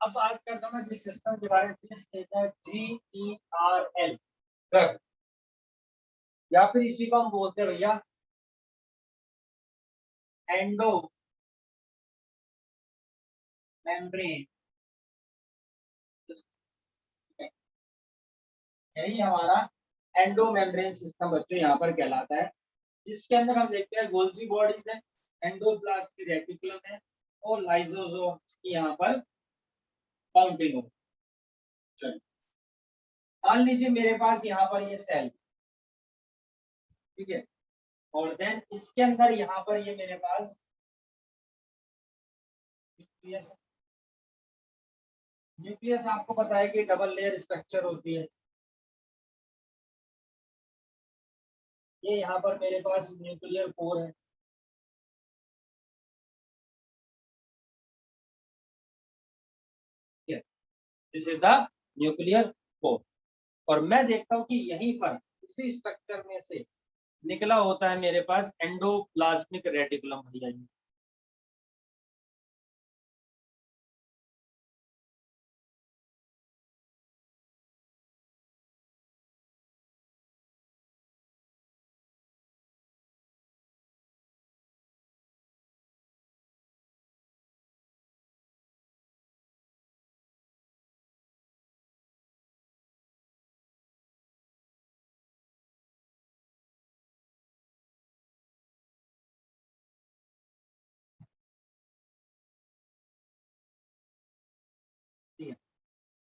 अब बात करता हूँ जिस सिस्टम के बारे में, दिस इज द GERL गर्भ, या फिर इसी को हम बोलते हैं भैया एंडो मेम्ब्रेन, यही हमारा एंडो मेम्ब्रेन सिस्टम बच्चों यहाँ पर कहलाता है, जिसके अंदर हम देखते हैं गोल्जी बॉडीज है, एंडोप्लाज्मिक रेटिकुलम है और लाइसोसोम्स की यहाँ पर काउंटिंग हो। चलिए मान लीजिए मेरे पास यहाँ पर ये सेल, ठीक है, और देन इसके अंदर यहाँ पर ये मेरे पास न्यूक्लियस, न्यूक्लियस आपको पता है कि डबल लेयर स्ट्रक्चर होती है। ये यहाँ पर मेरे पास न्यूक्लियर कोर है, this is the nuclear core, और मैं देखता हूँ कि यहीं पर इसी स्ट्रक्चर में से निकला होता है मेरे पास एंडोप्लाज्मिक रेटिकुलम भैया जी।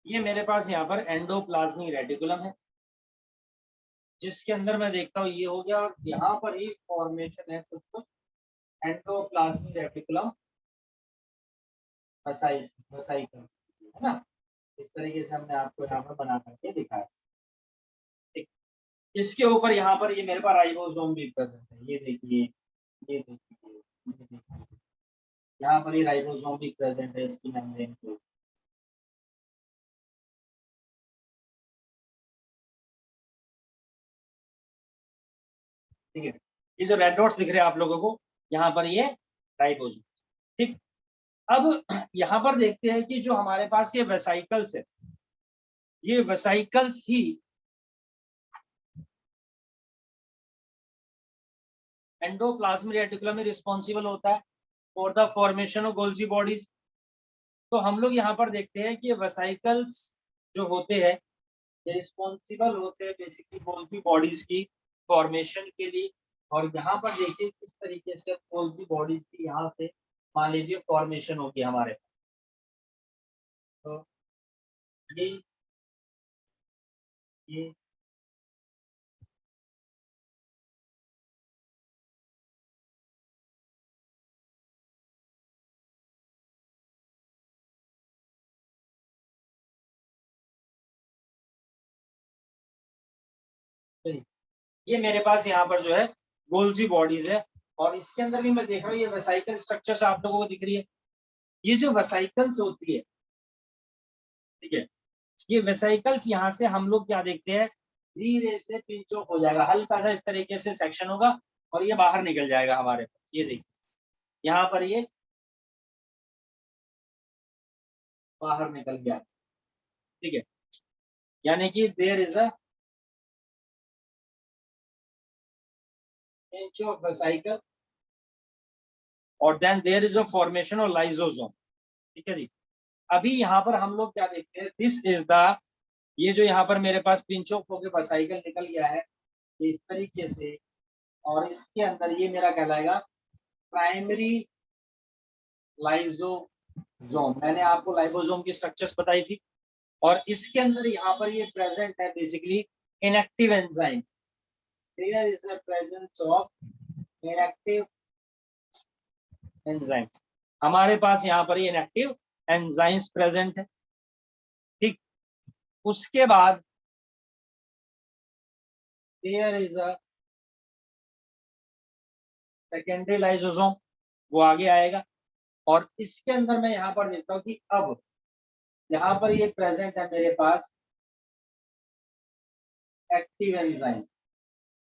ये मेरे पास यहाँ पर एंडोप्लाज्मिक रेटिकुलम है, जिसके अंदर मैं देखता हूँ ये हो गया, और यहाँ पर ही फॉर्मेशन है कुछ एंडोप्लाज्मिक रेटिकुलम वेसाइकल, है ना। इस तरीके से हमने आपको यहाँ पर बना करके दिखाया। ठीक, इसके ऊपर यहाँ पर ये मेरे पास राइबोसोम भी प्रेजेंट है, ये देखिए, ये देखिए, ये देखिए, यहाँ पर ये राइबोसोम भी प्रेजेंट है इसकी मेम्ब्रेन के ऊपर। ठीक है, ये जो रेड डॉट्स दिख रहे हैं आप लोगों को, यहाँ पर ये राइबोसोम। ठीक, अब यहाँ पर देखते हैं कि जो हमारे पास ये वेसाइकल्स है, ये वेसाइकल्स ही एंडोप्लाज्मिक रेटिकुलम में रिस्पॉन्सिबल होता है for the formation of Golgi bodies. तो हम लोग यहाँ पर देखते हैं कि वेसाइकल्स जो होते हैं ये रिस्पॉन्सिबल होते हैं बेसिकली गोल्जी बॉडीज की फॉर्मेशन के लिए। और यहाँ पर देखिए किस तरीके से गोल्जी बॉडीज की यहाँ से मान लीजिए फॉर्मेशन होगी हमारे, तो ये ये मेरे पास यहाँ पर जो है गोल्जी बॉडीज है, और इसके अंदर भी मैं देख रहा हूँ ये वेसाइकल स्ट्रक्चर आप लोगों को दिख रही है। ये जो वेसाइकल्स होती है, ठीक है, ये वेसाइकल्स यहाँ से हम लोग क्या देखते हैं, धीरे से पिंच ऑफ हो जाएगा, हल्का सा इस तरीके से सेक्शन होगा और ये बाहर निकल जाएगा हमारे पास। ये देखिए यहाँ पर ये बाहर निकल गया, ठीक है, यानी कि there is a pinch of vesicle और then there is a formation of lysosome. ठीक है जी, अभी यहाँ पर हम लोग क्या देखते हैं, दिस इज द, ये जो यहाँ पर मेरे पास पिंच ऑफ होकर वेसाइकल निकल गया है इस तरीके से, और इसके अंदर ये मेरा कहलाएगा प्राइमरी लाइसोसोम। मैंने आपको लाइसोसोम की स्ट्रक्चर्स बताई थी, और इसके अंदर यहाँ पर ये प्रेजेंट है basically inactive enzyme. There is the presence of inactive enzymes, हमारे पास यहाँ पर ये इनएक्टिव एंजाइम्स प्रेजेंट है। ठीक, उसके बाद there is a secondary lysosome, वो आगे आएगा, और इसके अंदर मैं यहाँ पर देखता हूँ कि अब यहाँ पर ये प्रेजेंट है मेरे पास active enzyme.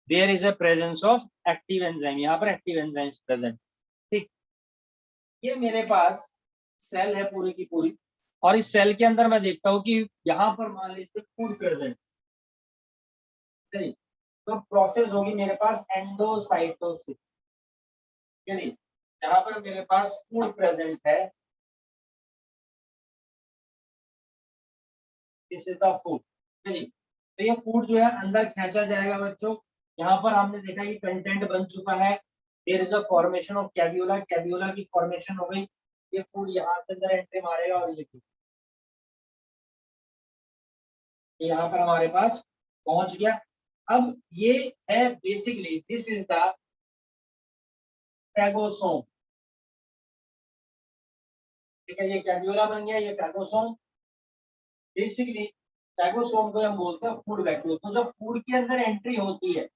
There is a presence of active enzyme, यहाँ पर एक्टिव एंजाइम्स प्रेजेंट। ठीक, ये मेरे पास सेल है पूरी की पूरी, और इस सेल के अंदर मैं देखता हूँ कि यहाँ पर मान लीजिए फूड प्रेजेंट, तो प्रोसेस होगी मेरे पास एंडोसाइटोसिस, यहाँ पर मेरे पास फूड प्रेजेंट है, दिस इज द फूड। चलिए, तो ये फूड जो है अंदर खींचा जाएगा बच्चों। यहाँ पर हमने देखा कि कंटेंट बन चुका है, there is a formation of caveola, caveola की फॉर्मेशन हो गई, ये फूड यहाँ से अंदर एंट्री मारेगा और ये यहाँ पर हमारे पास पहुंच गया। अब ये है basically this is the phagosome, ठीक है, ये कैवियोला बन गया, ये फैगोसोम। बेसिकली फैगोसोम को हम बोलते हैं फूड वैक्यूल। तो जब फूड के अंदर एंट्री होती है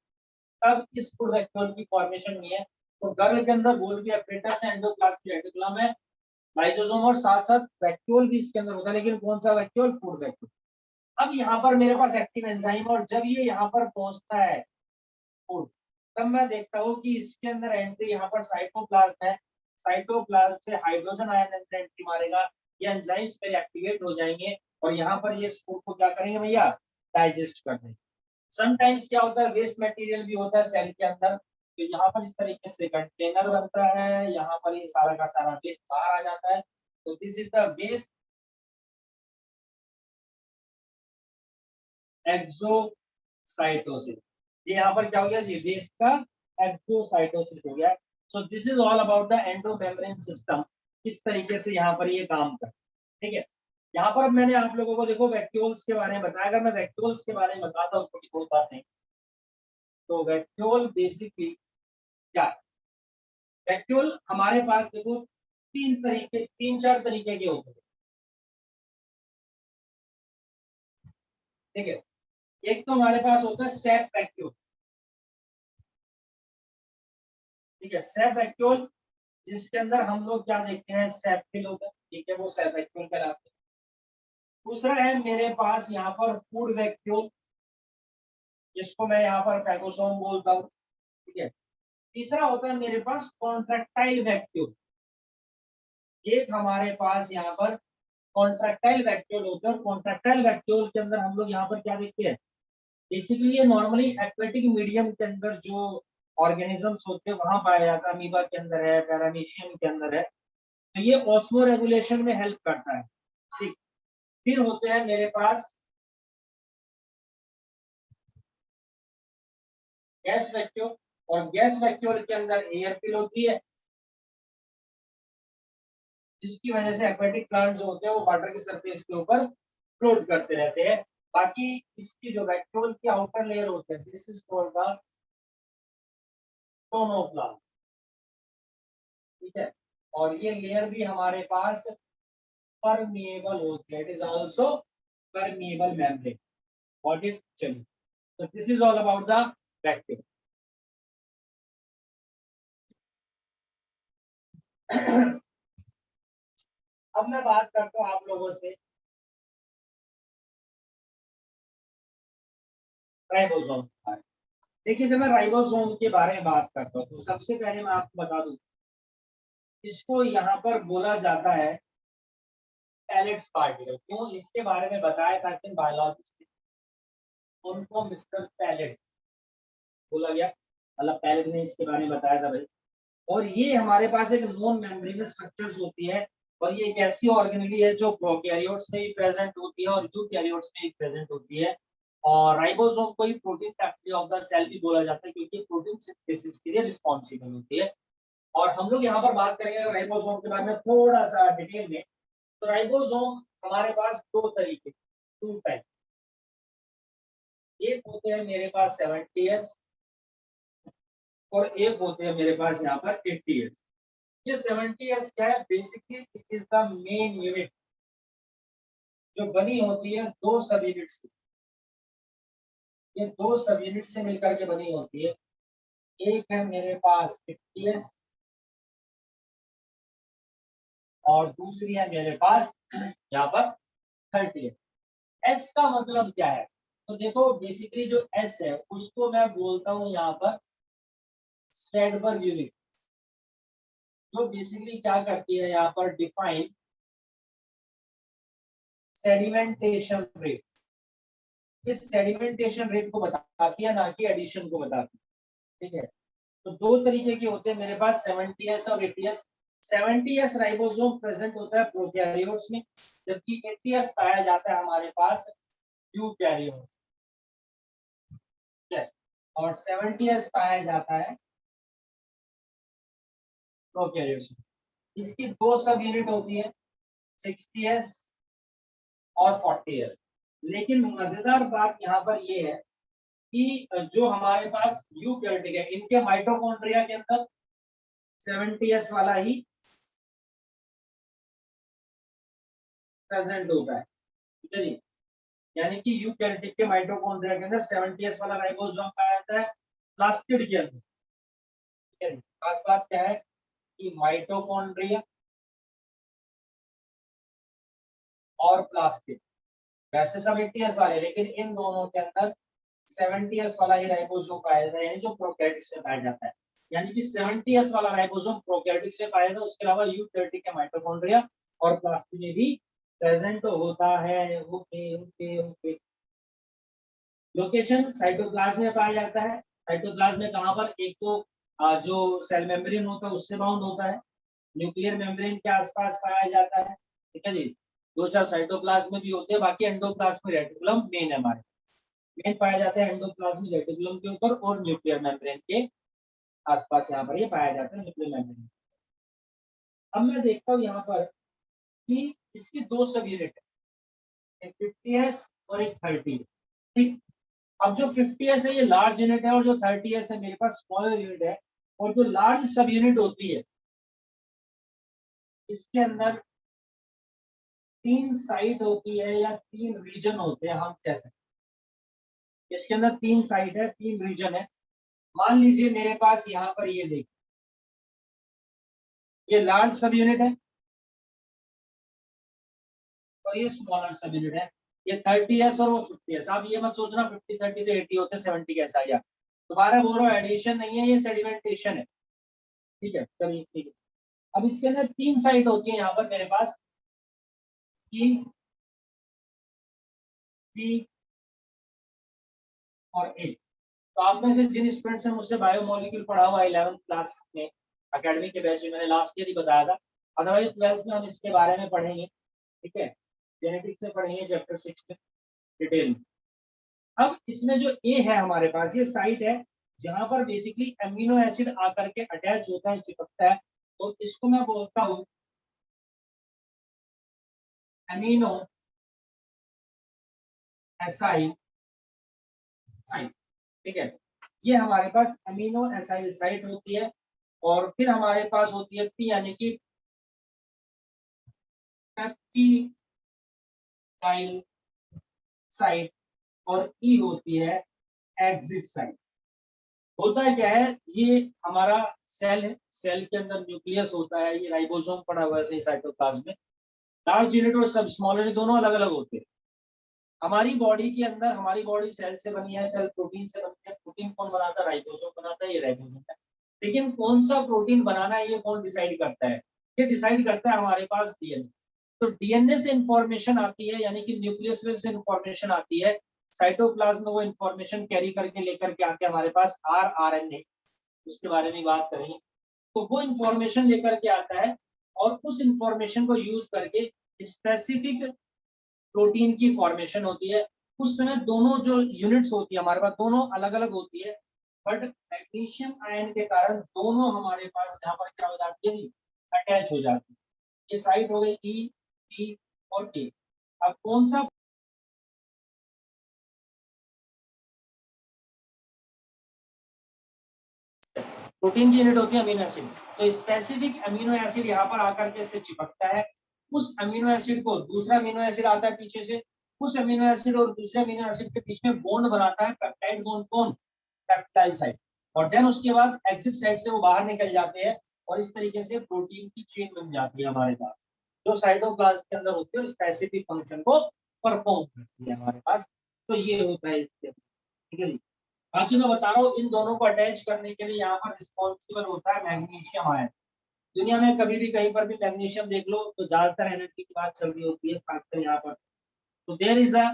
तब इस फूड वैक्यूल की फॉर्मेशन नहीं है। तो गर्ल के अंदर गोल्गी एपरेटस एंडोप्लाज्मिक रेटिकुलम है, लाइसोसोम, और साथ साथ वैक्यूल भी इसके अंदर होता है, लेकिन कौन सा वैक्यूल? Food vacuole. अब यहाँ पर मेरे पास एक्टिव एंजाइम, और जब ये यहाँ पर पहुंचता है फूड, तब मैं देखता हूँ कि इसके अंदर एंट्री यहाँ पर साइटोप्लाज्म है, साइटोप्लाज्म से हाइड्रोजन आयन अंदर एंट्री मारेगा, ये एंजाइम्स पहले एक्टिवेट हो जाएंगे और यहाँ पर ये फूड को क्या करेंगे भैया? डाइजेस्ट कर देंगे। समटाइम्स क्या होता है, वेस्ट मटेरियल भी होता है सेल के अंदर, तो यहाँ पर इस तरीके से कंटेनर बनता है, यहाँ पर ये सारा का सारा वेस्ट बाहर आ जाता है। तो this is the waste exocytosis. ये यहाँ पर क्या हो गया जी? वेस्ट का एक्सोसाइटोसिस हो गया। So this is all about the endomembrane system, किस तरीके से यहाँ पर ये काम कर, ठीक है। यहाँ पर मैंने आप लोगों को देखो वैक्यूल्स के बारे में बताया। अगर मैं वैक्यूल्स के बारे में बताता हूँ थोड़ी बहुत बातें, तो वैक्यूल बेसिकली क्या? वैक्यूल हमारे पास देखो तीन चार तरीके के होते हैं, ठीक है। एक तो हमारे पास होता है सेप वैक्यूल, ठीक है, सेप वैक्यूल, जिसके अंदर हम लोग क्या देखते हैं? सेप्टिल होता है, ठीक है, वो सेप वैक्यूल कहलाते हैं। दूसरा है मेरे पास यहाँ पर फूड वैक्यूल, जिसको मैं यहाँ पर फैगोसोम बोलता हूँ, ठीक है। तीसरा होता है मेरे पास कॉन्ट्रैक्टाइल वैक्यूल, एक हमारे पास यहाँ पर कॉन्ट्रैक्टाइल वैक्यूल होता है। कॉन्ट्रैक्टाइल वैक्यूल के अंदर हम लोग यहाँ पर क्या देखते हैं? बेसिकली ये नॉर्मली एक्वेटिक मीडियम के अंदर जो ऑर्गेनिजम्स होते हैं वहां पाया जाता है, अमीबा के अंदर है, पैरामीशियम के अंदर है, तो ये ऑस्मो रेगुलेशन में हेल्प करता है, ठीक। फिर होते हैं मेरे पास गैस वैक्यूल, और गैस वैक्यूल के अंदर एयर फिल होती है, जिसकी वजह से एक्वेटिक प्लांट जो होते हैं वो वाटर की सरफेस के ऊपर फ्लोट करते रहते हैं। बाकी इसकी जो वैक्यूल की आउटर लेयर होते हैं, this is called the tonoplast, ठीक है। और ये लेयर भी हमारे पास परमिएबल होती है, it is also permeable membrane. What it? चलिए, तो this is all about the vacuole. अब मैं बात करता हूँ आप लोगों से राइबोसोम के बारे में। देखिए, जब मैं राइबोसोम के बारे में बात करता हूँ तो सबसे पहले मैं आपको बता दूं, इसको यहाँ पर बोला जाता है पैलेट्स पार्टिकल। क्यों इसके बारे में बताया था कि बायोलॉजिस्ट उनको मिस्टर पैलेट बोला गया, मतलब पैलेट ने इसके बारे में बताया था भाई। और ये हमारे पास एक नॉन मेम्ब्रेनस स्ट्रक्चर्स होती है, और ये एक ऐसी ऑर्गेनेली है जो प्रोकैरियोट्स में भी प्रेजेंट होती है और यूकैरियोट्स में भी प्रेजेंट होती है। और राइबोसोम को ही protein factory of the cell भी बोला जाता है, क्योंकि प्रोटीन सिंथेसिस के लिए रिस्पॉन्सिबल होती है। और हम लोग यहाँ पर बात करेंगे राइबोसोम के बारे में थोड़ा सा डिटेल में। तो राइबोसोम हमारे पास दो तरीके, टू टाइप, एक होते हैं मेरे पास 70s और एक होते हैं मेरे पास यहाँ पर 80s। ये 70s क्या है? Basically it is the main unit, जो बनी होती है दो सब यूनिट से, ये दो सब यूनिट से मिलकर के बनी होती है। एक है मेरे पास 50s और दूसरी है मेरे पास यहाँ पर 30s। एस का मतलब क्या है? तो देखो बेसिकली जो एस है उसको मैं बोलता हूँ यहाँ पर स्ट्रैडबर्ग यूनिट, जो बेसिकली क्या करती है यहाँ पर डिफाइन सेडिमेंटेशन रेट, इस सेडिमेंटेशन रेट को बताती है, ना कि एडिशन को बताती है। ठीक है, तो दो तरीके के होते हैं मेरे पास, 70s और 80s। 70s राइबोसोम प्रेजेंट होता है प्रोकैरियोट्स में, जबकि 80s पाया जाता है हमारे पास यूकैरियोट। ठीक है, और 70s पाया जाता है प्रोकैरियोट्स में। इसकी दो सब यूनिट होती है, 60s और 40s। लेकिन मजेदार बात यहाँ पर ये है कि जो हमारे पास यूकैरियोटिक है, इनके माइटोकॉन्ड्रिया के अंदर 70s वाला ही प्रेजेंट होता है। ठीक है जी, यानी कि यूकैरियोटिक के माइटोकॉन्ड्रिया के अंदर 70s वाला राइबोसोम पाया जाता है प्लास्टिड के अंदर। ठीक है जी, खास बात क्या है कि माइटोकॉन्ड्रिया और प्लास्टिड वैसे सब 80s वाले, लेकिन इन दोनों के अंदर 70s वाला ही राइबोसोम पाया जाता है, यानी जो प्रोकैरियोटिक से पाया जाता है। यानी कि 70s वाला राइबोसोम प्रोकैरियोटिक से पाया जाता है, उसके अलावा यूकैरियोटिक के माइटोकॉन्ड्रिया और प्लास्टिड में भी प्रेजेंट होता है। Okay okay okay. Location cytoplasm में पाया जाता है। साइटोप्लाज्म में कहां पर, एक तो जो सेल मेम्ब्रेन होता है उससे बाउंड होता है, न्यूक्लियर मेम्ब्रेन के आसपास पाया जाता है। ठीक है जी, दो चार साइटोप्लाज्म में भी होते हैं, बाकी एंडोप्लाज्मिक रेटिकुलम मेन है हमारे, मेन पाया जाता है एंडोप्लाज्मिक रेटिकुलम के ऊपर और न्यूक्लियर मेम्ब्रेन के आसपास यहाँ पर ये पाया जाता है, न्यूक्लियर मेम्ब्रेन। अब मैं देखता हूँ यहाँ पर कि इसकी दो सब यूनिट है, एक 50s और एक 30। ठीक, अब जो 50s है ये लार्ज यूनिट है, और जो 30s है मेरे पास स्मॉलर यूनिट है। और जो लार्ज सब यूनिट होती है इसके अंदर तीन साइट होती है या तीन रीजन होते हैं, हम कह सकते हैं। इसके अंदर तीन साइट है, तीन रीजन है। मान लीजिए मेरे पास यहाँ पर ये देखिए, ये लार्ज सब यूनिट है और ये स्मॉलर सब यूनिट है। ये 30s और वो 50s। आप ये मत सोचना 50 30 तो 80 होते 70 कैसा आया, दोबारा बोल रहा हूँ, एडिशन नहीं है, ये सेडिमेंटेशन है। ठीक है, चलिए ठीक है। अब इसके अंदर तीन साइट होती है यहाँ पर मेरे पास, ई, पी और ए। तो आप में से जिन स्टूडेंट्स ने मुझसे बायोमोलिक्यूल पढ़ा हुआ 11th क्लास में अकेडमी के बैच में, मैंने लास्ट ईयर ही बताया था, अदरवाइज 12th में हम इसके बारे में पढ़ेंगे। ठीक है, जेनेटिक्स में पढ़ेंगे चैप्टर 6 में डिटेल में। अब इसमें जो ए है हमारे पास, ये साइट है जहां पर बेसिकली अमीनो एसिड आकर के अटैच होता है, चिपकता है। तो इसको मैं बोलता हूँ अमीनो एसाइल साइट। ठीक है, ये हमारे पास अमीनो एसाइल साइट होती है। और फिर हमारे पास होती है पी, यानी कि पेप्टिडाइल साइट, और ई होती है एग्जिट साइट। होता है क्या है, ये हमारा सेल है, सेल के अंदर न्यूक्लियस होता है, ये राइबोसोम पड़ा हुआ है सही साइटोप्लाज्म में। लार्ज यूनिट और सब स्मॉल यूनिट दोनों अलग अलग होते हैं। हमारी बॉडी के अंदर, हमारी बॉडी सेल से बनी है, सेल प्रोटीन से बनी है। प्रोटीन कौन बनाता है, राइबोसोम बनाता है, ये राइबोसोम है। लेकिन कौन सा प्रोटीन बनाना है ये कौन डिसाइड करता है, ये डिसाइड करता है हमारे पास डीएनए। तो डीएनए से इंफॉर्मेशन आती है, यानी कि न्यूक्लियस से इंफॉर्मेशन आती है, साइटोप्लाज्म में वो इंफॉर्मेशन कैरी करके लेकर के आके हमारे पास आरएनए, उसके बारे में बात करेंगे। तो वो इंफॉर्मेशन लेकर के आता है, और उस इंफॉर्मेशन को यूज करके स्पेसिफिक प्रोटीन की फॉर्मेशन होती है। उस समय दोनों जो यूनिट्स होती है हमारे पास, दोनों अलग अलग होती है, बट मैग्नीशियम आयन के कारण दोनों हमारे पास यहाँ पर क्या हो जाती है, अटैच हो जाती है। ये साइट हो गई ई, टी और टी। अब कौन सा प्रोटीन की यूनिट होती है, अमीनो एसिड। तो स्पेसिफिक अमीनो एसिड यहाँ पर आकर के से चिपकता है। उस अमीनो एसिड को दूसरा अमीनो एसिड आता है पीछे से, उस अमीनो एसिड और दूसरे अमीनो एसिड के बीच में बॉन्ड बनाता है, पेप्टाइड बॉन्ड, कौन, पेप्टाइल साइड। और देन उसके बाद एग्जिट साइड से वो बाहर निकल जाते हैं, और इस तरीके से प्रोटीन की चेन बन जाती है हमारे पास, जो साइटोप्लाज्म के अंदर होती है और स्पेसिफिक फंक्शन को परफॉर्म करती है हमारे पास। तो ये होता है इसके, ठीक है जी। बाकी मैं बता रहा हूँ, इन दोनों को अटैच करने के लिए यहाँ पर रिस्पॉन्सिबल होता है मैग्नीशियम आयन। दुनिया में कभी भी कहीं पर भी मैग्नीशियम देख लो तो ज्यादातर एनर्जी की बात चल रही होती है, खासकर यहाँ पर तो there is a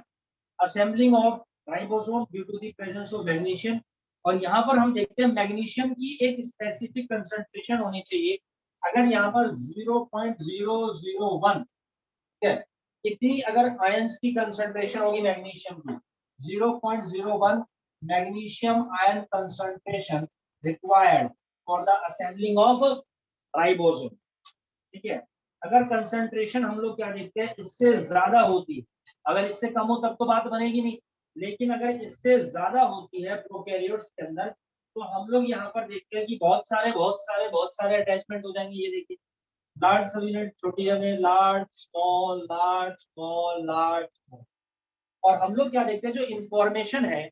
assembling of ribosome due to the presence of magnesium. और यहाँ पर हम देखते हैं मैग्नीशियम की एक स्पेसिफिक कंसंट्रेशन होनी चाहिए। अगर यहाँ पर 0.001, ठीक है, इतनी अगर आयंस की कंसंट्रेशन होगी मैग्नीशियम की 0.01 magnesium ion concentration required for the assembling of ribosome, ठीक है। अगर कंसंट्रेशन हम लोग क्या देखते हैं इससे ज्यादा होती है, अगर इससे कम हो तब तो बात बनेगी नहीं, लेकिन अगर इससे ज्यादा होती है प्रोकैरियोट्स के अंदर तो हम लोग यहाँ पर देखते हैं कि बहुत सारे अटैचमेंट हो जाएंगे। ये देखिए लार्ज सब यूनिट, छोटी जगह large small large small large small. और हम लोग क्या देखते हैं जो इंफॉर्मेशन है,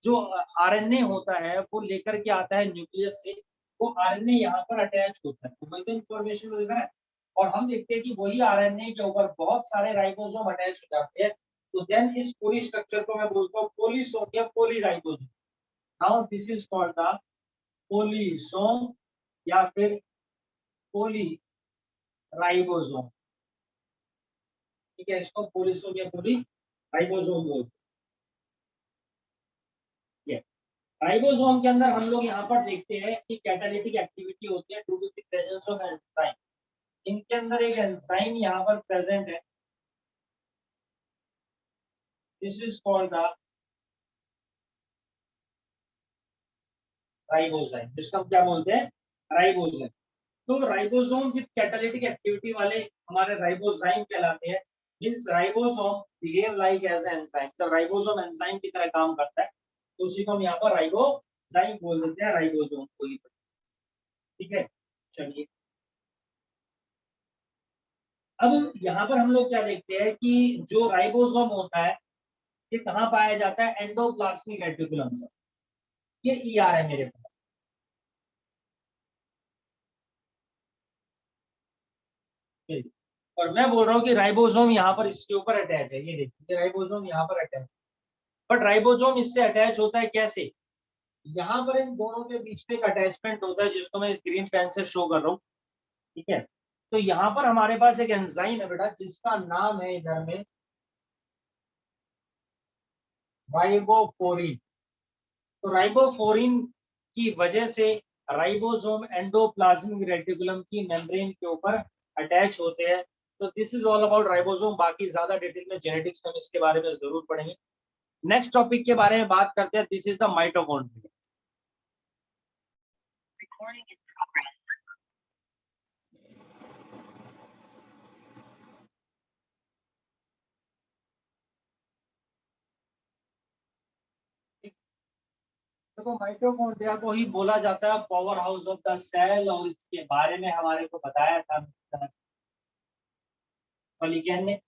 जो आरएनए होता है वो लेकर के आता है न्यूक्लियस से, वो आरएनए यहाँ पर अटैच होता है, तो वही तो इंफॉर्मेशन मिल रहा है। और हम देखते हैं कि वही आरएनए के ऊपर बहुत सारे राइबोसोम अटैच हो जाते हैं, तो देन इस पूरी स्ट्रक्चर को मैं बोलता हूँ पोलिसोम या polyribosome. Now this is called the polysome या फिर पोलीराइबोसोम, ठीक है। इसको पोलिसोम या पोलीराइबोसोम बोलते हैं। राइबोसोम के अंदर हम लोग यहाँ पर देखते हैं कि कैटालिटिक एक्टिविटी होती है due to the presence of enzyme. इनके अंदर एक एंजाइम यहाँ पर प्रेजेंट है, this is called the ribosome, जिसको हम क्या बोलते हैं राइबोसोम। तो राइबोसोम विद कैटालिटिक एक्टिविटी वाले हमारे राइबोजाइम कहलाते हैं। Means ribosome behave like as enzyme, तो राइबोसोम एंजाइम की तरह काम करता है, तो उसी को हम यहाँ पर राइबोजाइम बोल देते हैं, राइबोसोम को ही, ठीक है। चलिए अब यहाँ पर हम लोग क्या देखते हैं कि जो राइबोसोम होता है ये कहाँ पाया जाता है, एंडोप्लाज्मिक रेटिकुलम में। ये ईआर है मेरे पास, ठीक। और मैं बोल रहा हूँ कि राइबोसोम यहाँ पर इसके ऊपर अटैच है, ये देखिए राइबोसोम यहाँ पर अटैच। बट राइबोसोम इससे अटैच होता है कैसे, यहाँ पर इन दोनों के बीच में एक अटैचमेंट होता है जिसको मैं ग्रीन पेन से शो कर रहा हूँ, ठीक है। तो यहाँ पर हमारे पास एक एंजाइम है बेटा जिसका नाम है इधर में राइबोफोरिन। तो राइबोफोरिन की वजह से राइबोसोम एंडोप्लाज्मिक रेटिकुलम की मेम्ब्रेन के ऊपर अटैच होते हैं। तो this is all about ribosome. बाकी ज्यादा डिटेल में जेनेटिक्स में इसके बारे में जरूर पढ़ेंगे। नेक्स्ट टॉपिक के बारे में बात करते हैं, दिस इज द माइटोकॉन्ड्रिया। देखो माइटोकॉन्ड्रिया को ही बोला जाता है power house of the cell, और इसके बारे में हमारे को बताया था पॉलीगेन ने।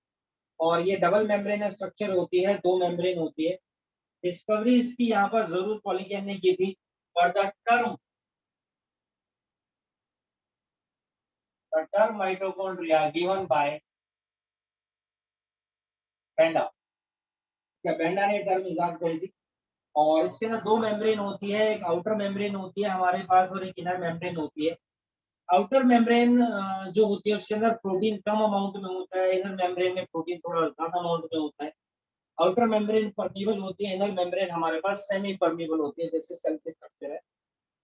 और ये डबल मेम्ब्रेन स्ट्रक्चर होती है, दो मेम्ब्रेन होती है। डिस्कवरी इसकी यहाँ पर जरूर पॉलीगेन ने की थी। और the term mitochondria given by Benda, क्या बेंडा ने टर्म इजाद करी थी। और इसके अंदर दो मेम्ब्रेन होती है, एक आउटर मेम्ब्रेन होती है हमारे पास और एक इनर मेम्ब्रेन होती है। आउटर मेम्ब्रेन जो होती है उसके अंदर प्रोटीन कम अमाउंट में होता है, इनर मेम्ब्रेन में प्रोटीन थोड़ा ज्यादा अमाउंट में होता है। आउटर मेम्ब्रेन परमीबल होती है, इनर मेम्ब्रेन हमारे पास सेमी परमीबल होती है, जैसे सेल के स्ट्रक्चर है।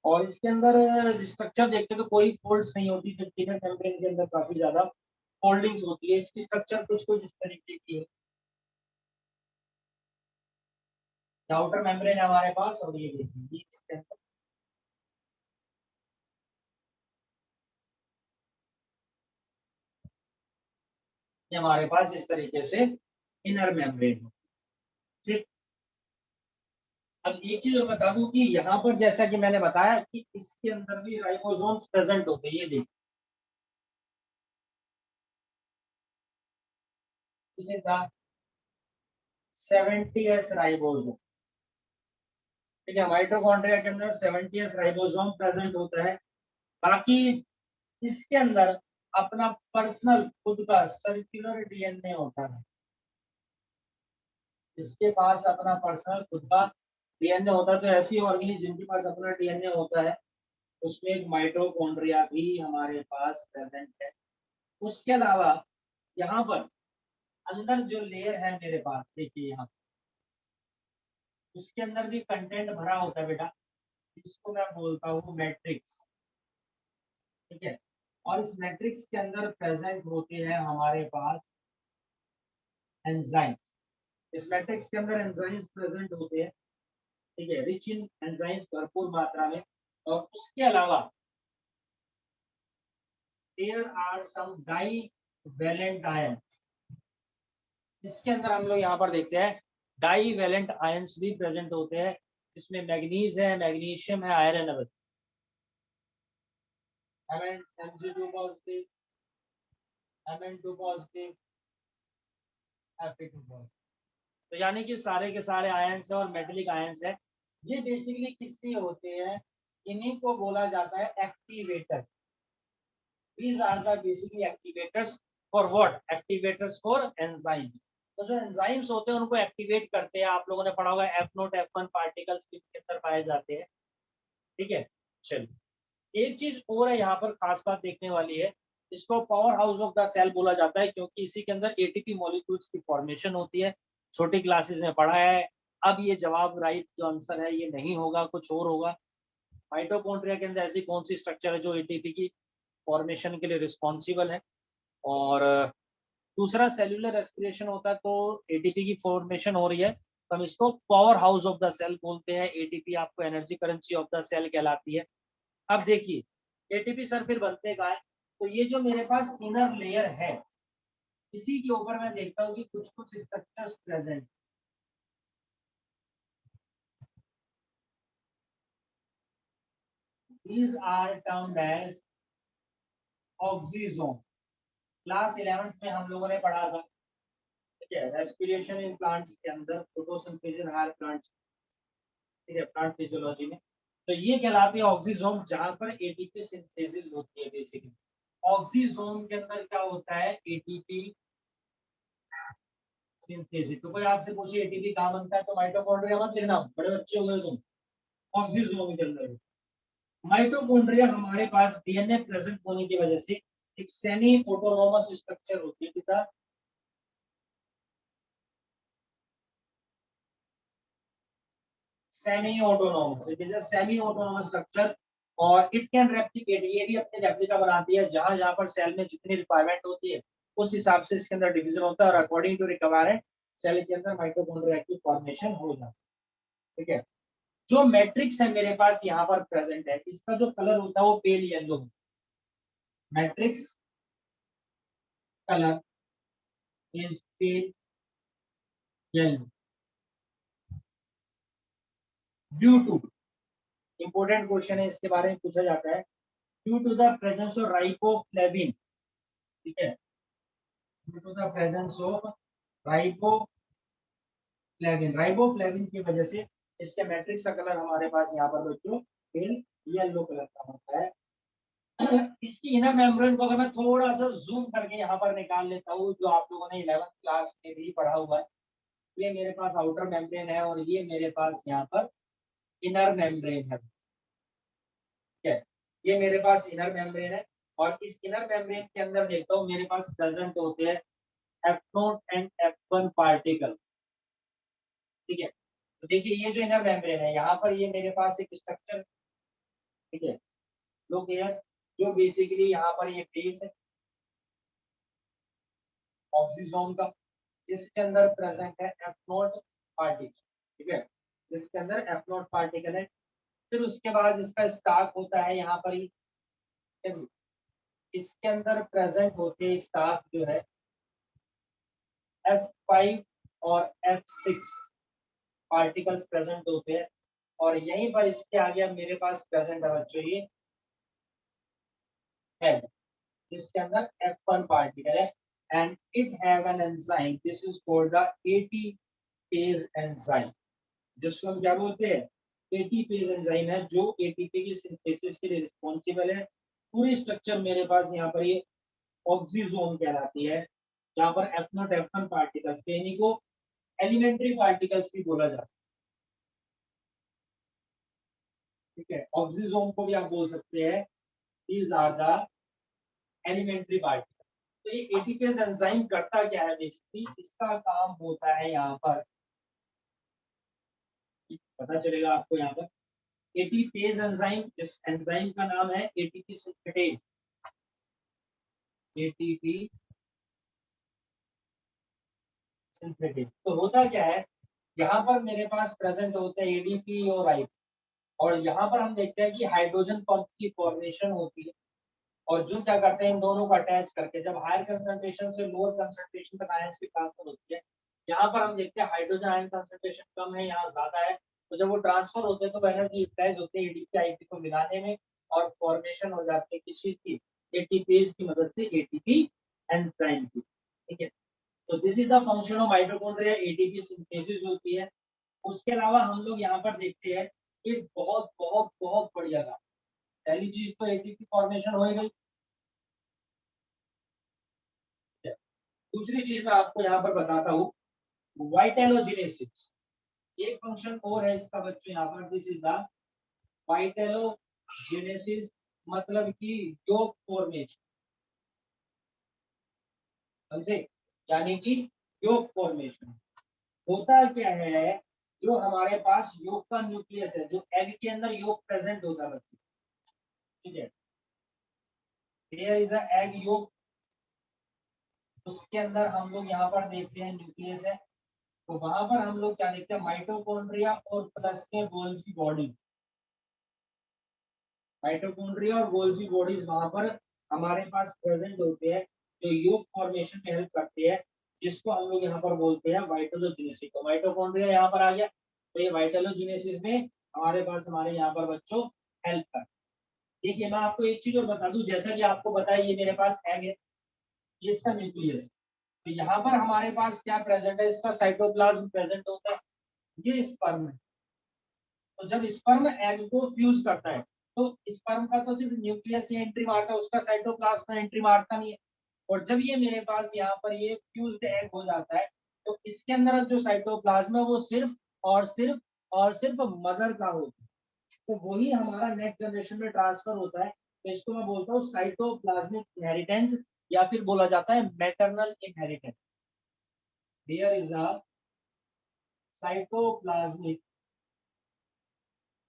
और इसके अंदर स्ट्रक्चर देखते हैं तो कोई फोल्ड्स नहीं होती, जबकि इनर मेम्ब्रेन के अंदर काफी ज्यादा फोल्डिंग्स होती है। इसकी स्ट्रक्चर कुछ कुछ इस तरीके की है, आउटर मेम्ब्रेन हमारे पास, और ये देखिए इसके अंदर ये हमारे पास इस तरीके से इनर मेम्ब्रेन हो, ठीक। अब एक चीज और बता दूं कि यहाँ पर जैसा कि मैंने बताया कि इसके अंदर भी राइबोसोम्स प्रेजेंट होते हैं, ये देखिए इसे 70s राइबोसोम, ठीक है। माइटोकॉन्ड्रिया के अंदर 70s राइबोसोम प्रेजेंट होता है। बाकी इसके अंदर अपना पर्सनल खुद का सर्कुलर डीएनए होता है, इसके पास अपना पर्सनल खुद का डीएनए होता है। तो ऐसी ऑर्गेनिज्म जिनके पास अपना डीएनए होता है उसमें एक माइटोकॉन्ड्रिया भी हमारे पास प्रेजेंट है। उसके अलावा यहाँ पर अंदर जो लेयर है मेरे पास देखिए यहाँ, उसके अंदर भी कंटेंट भरा होता है बेटा, जिसको मैं बोलता हूँ मैट्रिक्स। ठीक है, और इस मैट्रिक्स के अंदर प्रेजेंट होते हैं हमारे पास एंजाइम्स। इस मैट्रिक्स के अंदर एंजाइम्स प्रेजेंट होते हैं। ठीक है, रिच इन एंजाइम्स, भरपूर मात्रा में। और उसके अलावा there are some divalent ions. इसके अंदर हम लोग यहाँ पर देखते हैं डाईवैलेंट आयंस भी प्रेजेंट होते हैं, जिसमें मैग्नीज है, मैग्नीशियम है, आयरन है। Mg2 positive, Mn2 positive, Fe2 positive. तो यानी कि सारे के सारे आयंस है और मेटेलिक आयंस है। ये बेसिकली किस लिए होते हैं? इन्हीं को बोला जाता है activator. These are the basically activators for what? Activators for enzymes. तो जो एंजाइम्स होते हैं उनको एक्टिवेट करते हैं। आप लोगों ने पढ़ा होगा F0 F1 पार्टिकल्स किसके अंदर पाए जाते हैं। ठीक है, चलिए एक चीज और है यहाँ पर खास बात देखने वाली है। इसको power house of the cell बोला जाता है, क्योंकि इसी के अंदर एटीपी मॉलिक्यूल्स की फॉर्मेशन होती है। छोटी क्लासेस में पढ़ा है। अब ये जवाब राइट जो आंसर है ये नहीं होगा, कुछ और होगा। माइटोकॉन्ड्रिया के अंदर ऐसी कौन सी स्ट्रक्चर है जो एटीपी की फॉर्मेशन के लिए रिस्पॉन्सिबल है? और दूसरा सेल्यूलर रेस्पिरेशन होता है, तो एटीपी की फॉर्मेशन हो रही है तो हम इसको power house of the cell बोलते हैं। एटीपी आपको energy currency of the cell कहलाती है। अब देखिए एटीपी सर फिर बनते का है, तो ये जो मेरे पास इनर लेयर है, इसी के ऊपर मैं देखता हूँ कि कुछ कुछ structures present. These are termed as oxysome. Class 11th में हम लोगों ने पढ़ा था। ठीक है, रेस्पिरेशन इन प्लांट्स के अंदर, फोटोसिंथेसिस इन हायर प्लांट्स। ठीक है, प्लांट फिजियोलॉजी में। तो ये कहलाती है ऑक्सीजोम, जहां पर एटीपी सिंथेसिस होती है बेसिकली। ऑक्सीजोम के अंदर क्या होता है? ATP synthesis. तो कोई आपसे पूछे एटीपी कहाँ बनता है, तो माइटोकॉन्ड्रिया मत लिखना, बड़े बच्चे हो गए तुम। ऑक्सीजोम के अंदर माइटोकॉन्ड्रिया हमारे पास डीएनए प्रेजेंट होने की वजह से एक सेमी ऑटोनोमस स्ट्रक्चर होती है पिता। Semi autonomous, it is a semi autonomous structure. और इट कैन रेप्लिकेट, ये भी अपने रेप्लिका बनाती है। जहां जहां पर सेल में जितनी रिक्वायरमेंट होती है उस हिसाब से इसके अंदर डिवीजन होता है, और अकॉर्डिंग टू रिक्वायरमेंट सेल के अंदर माइटोकॉन्ड्रिया की फॉर्मेशन हो जाती है। ठीक है, जो मैट्रिक्स है मेरे पास यहाँ पर प्रेजेंट है, इसका जो कलर होता है वो pale yellow. Matrix colour is pale yellow due to, important question है, इसके बारे में पूछा जाता है। Due to the presence of riboflavin. ठीक है, due to the presence of riboflavin, riboflavin की वजह से इसके मैट्रिक्स का कलर हमारे पास यहाँ पर बच्चों पेल येलो कलर का होता है। इसकी इनर मेम्ब्रेन को अगर मैं थोड़ा सा जूम करके यहाँ पर निकाल लेता हूँ, जो आप लोगों ने 11th क्लास में भी पढ़ा हुआ है। ये मेरे पास आउटर मेम्ब्रेन है और ये मेरे पास यहाँ पर इनर मेम्ब्रेन है। ठीक है, ये मेरे पास इनर मेम्ब्रेन है, और इस इनर मेम्ब्रेन के अंदर देखता हूँ मेरे पास प्रेजेंट होते हैं F0 एंड F1 पार्टिकल। ठीक है, तो देखिए ये जो इनर मेम्ब्रेन है यहाँ पर ये मेरे पास एक स्ट्रक्चर। ठीक है, लुक हियर, जो बेसिकली यहाँ पर ये फेस है ऑक्सीजोम का, जिसके अंदर प्रेजेंट है F0 पार्टिकल। ठीक है, जिसके अंदर F0 पार्टिकल है। फिर उसके बाद इसका स्टार्क होता है यहाँ पर ही, इसके अंदर प्रेजेंट होते स्टार्क जो है F5 और F6 पार्टिकल्स प्रेजेंट होते हैं। और यहीं पर इसके आगे अब मेरे पास प्रेजेंट है बच्चों ये हेड, जिसके अंदर F1 पार्टिकल है। And it have an enzyme, this is called the ATPase enzyme, जिसको हम क्या बोलते हैं? एटीपेज एंजाइम है, जो एटीपी की सिंथेसिस के लिए रिस्पॉन्सिबल है। पूरी स्ट्रक्चर मेरे पास यहाँ पर ये ऑक्सीजोम कहलाती है, जहाँ पर F0 F1 पार्टिकल्स थे, इन्हीं को एलिमेंट्री पार्टिकल्स भी बोला जाता है। ठीक है, ऑक्सीजोम को भी आप बोल सकते हैं, these are the elementary particle. तो ये एटीपेज एंजाइम करता क्या है बेसिकली, इसका काम होता है यहाँ पर, पता चलेगा आपको यहाँ पर, एटीपेज एंजाइम, जिस एंजाइम का नाम है एटीपी सिंथेटेज, एटीपी सिंथेटेज। तो होता क्या है, यहाँ पर मेरे पास प्रेजेंट होते हैं एडीपी और आई, और यहाँ पर हम देखते हैं कि हाइड्रोजन पंप की फॉर्मेशन होती है, और जो क्या करते हैं इन दोनों को अटैच करके जब हायर कंसंट्रेशन से लोअर कंसंट्रेशन तक आयंस की ट्रांसफर होती है, यहाँ पर हम देखते हैं हाइड्रोजन आयन कंसंट्रेशन कम है, यहाँ ज्यादा है, तो जब वो ट्रांसफर होते हैं तो एनर्जी यूटिलाइज होती है एडीपी आईपी को मिलाने में, और फॉर्मेशन हो जाती है किस चीज की, एटीपेज की मदद से, एटीपी एंजाइम की। ठीक है, तो this is the function of mitochondria, ATP synthesis होती है। उसके अलावा हम लोग यहाँ पर देखते हैं एक बहुत बहुत बहुत बढ़िया काम, पहली चीज तो एटीपी फॉर्मेशन हो गई, दूसरी चीज मैं आपको यहाँ पर बताता हूँ, वाइटेलोजिनेसिस, एक फंक्शन और है इसका बच्चों यहाँ पर, दिस इज द वाइटेलोजिनेसिस, मतलब कि योग फॉर्मेशन, समझे, यानी कि योग फॉर्मेशन होता क्या है, जो हमारे पास योग का न्यूक्लियस है, जो एग के अंदर योग प्रेजेंट होता है बच्चों, ठीक है, there is a egg yolk, उसके अंदर हम लोग यहाँ पर देखते हैं न्यूक्लियस है, तो वहां पर हम लोग क्या देखते हैं, माइटोकॉन्ड्रिया और प्लस में गोल्जी बॉडी, माइटोकॉन्ड्रिया और गोल्जी बॉडीज वहां पर हमारे पास प्रेजेंट होते हैं, जो योग फॉर्मेशन में हेल्प करते हैं, जिसको हम लोग यहाँ पर बोलते हैं वाइटोलोजिनेसिस। तो माइटोकॉन्ड्रिया यहाँ पर आ गया, तो ये वाइटोलोजिनेसिस में हमारे पास हमारे यहाँ पर बच्चों हेल्प करते हैं। देखिए मैं आपको एक चीज और बता दूं, जैसा कि आपको बताया ये मेरे पास एग है, ये इसका न्यूक्लियस, तो यहाँ पर हमारे पास क्या प्रेजेंट है, इसका साइटोप्लाज्म प्रेजेंट होता है, ये स्पर्म है, तो जब स्पर्म एग को फ्यूज करता है, तो स्पर्म का तो सिर्फ न्यूक्लियस ही एंट्री मारता है, उसका साइटोप्लाज्म एंट्री मारता नहीं है, और जब ये मेरे पास यहाँ पर ये फ्यूज्ड एग हो जाता है, तो इसके अंदर जो साइटोप्लाज्म है वो सिर्फ और सिर्फ मदर का होता है, तो वही हमारा नेक्स्ट जनरेशन में ट्रांसफर होता है, तो इसको मैं बोलता हूँ साइटोप्लाज्मिक इनहेरिटेंस, या फिर बोला जाता है maternal inheritance. There is a cytoplasmic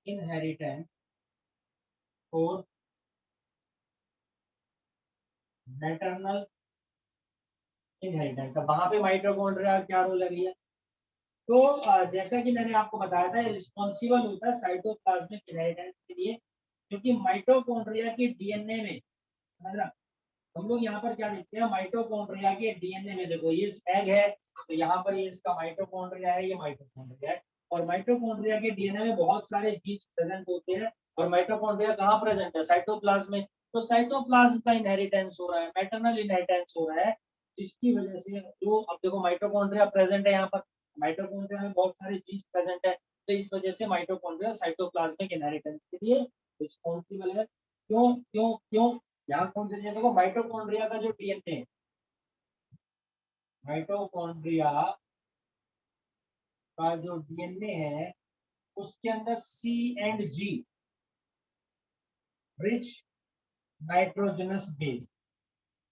inheritance और मैटरनल इनहेरिटेंस। अब वहां पे माइटोकॉन्ड्रिया क्या रोल है भैया, तो जैसा कि मैंने आपको बताया था, रिस्पॉन्सिबल होता है साइटोप्लाज्मिक इनहेरिटेंस के लिए, क्योंकि माइटोकॉन्ड्रिया के डीएनए में, समझ रहा, हम लोग यहाँ पर क्या देखते हैं, माइटोकॉन्ड्रिया के डीएनए में देखो ये एग है, तो यहाँ पर ये इसका माइटोकॉन्ड्रिया है, ये माइटोकॉन्ड्रिया है, और माइटोकॉन्ड्रिया के डीएनए में बहुत सारे जीन्स प्रेजेंट होते हैं, और माइटोकॉन्ड्रिया कहाँ प्रेजेंट है, साइटोप्लाज्म में, तो साइटोप्लाज्म का इनहेरिटेंस हो रहा है, मैटरनल इनहेरिटेंस हो रहा है, जिसकी वजह से जो, अब देखो माइटोकॉन्ड्रिया प्रेजेंट है यहाँ पर, माइटोकॉन्ड्रिया में बहुत सारे जीन्स प्रेजेंट है, तो इस वजह से माइटोकॉन्ड्रिया साइटोप्लाज्मिक इनहेरिटेंस के लिए रिस्पॉन्सिबल है। क्यों क्यों क्यों, यहाँ कौन से चीज, देखो माइटोकॉन्ड्रिया का जो डीएनए है, माइटोकॉन्ड्रिया का जो डीएनए है, उसके अंदर C and G, rich nitrogenous base,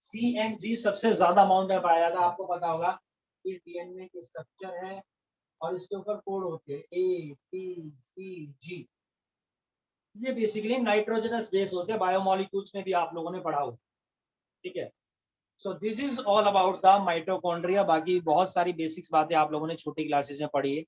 C and G सबसे ज्यादा अमाउंट में पाया जाता है, आपको पता होगा ये डीएनए के स्ट्रक्चर है, और इसके ऊपर कोड होते हैं ए टी सी जी, ये बेसिकली नाइट्रोजनस बेस होते हैं, बायोमोलिक्यूल्स में भी आप लोगों ने पढ़ा होगा, ठीक है। So this is all about the mitochondria, बाकी बहुत सारी बेसिक्स बातें आप लोगों ने छोटी क्लासेस में पढ़ी है,